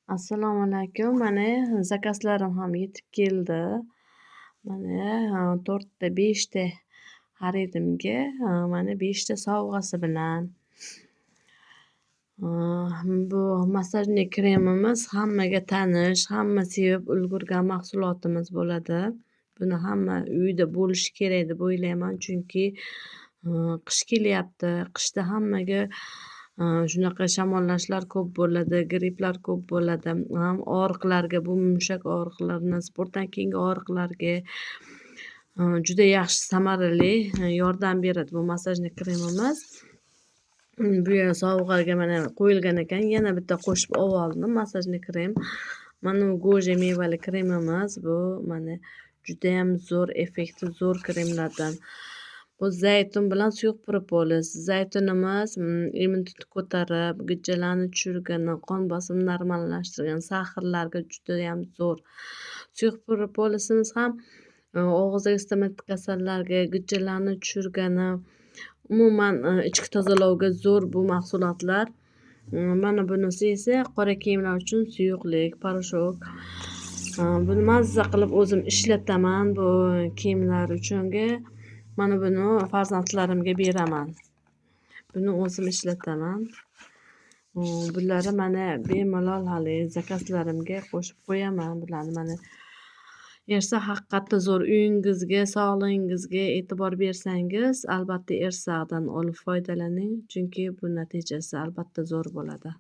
Assalomu alaykum. Mana zakazlarim ham yetib keldi. Mana 4 ta, 5 ta xaridimga mana 5 ta sovg'asi bilan. Bu massajniy kremimiz hammaga tanish, hamma sevib ulgurgan mahsulotimiz bo'ladi. Buni hamma uyida bo'lishi kerak deb o'ylayman, chunki qish kelyapti. Qishda hammaga shunaqa shamollashlar ko'p bo'ladi, gripplar ko'p bo'ladi. Ham og'riqlarga, bu mushak og'riqlarini, sportdan keyingi og'riqlarga juda yaxshi samarali yordam beradi bu massajniy kremimiz. Bu sovg'aga mana qo'yilgan ekan. Yana bitta qo'shib oldim massajniy krem. Mana bu goji mevali kremimiz. Bu mana judayam zo'r effekti zo'r kremlardan. Bu zaytun bilan suyuq propolis. Zaytunimiz immunitetni ko'tarib, gijjalarni tushirgan, qon bosimini normallashtirgan, sahrlarga judayam zo'r. Suyuq propolisimiz ham og'izdagi stomatit kasallarga, gijjalarni tushirgani, umuman ichki tozalovga zo'r bu mahsulotlar. Mana bunisi esa qora kiyimlar uchun suyuqlik, poрошок. Buni mazza qilib o'zim ishlataman bu kiyimlar uchunga. Mana buni farzandlarimga beraman. Buni o'zim ishlataman. Bularni mana bemalol hali zakazlarimga qo'shib qo'yaman bularni mana. Ersa haqiqatda zo'r. Uyingizga, sog'lig'ingizga e'tibor bersangiz, albatta Ersag'dan olib foydalaning, chunki bu natijasi albatta zo'r bo'ladi.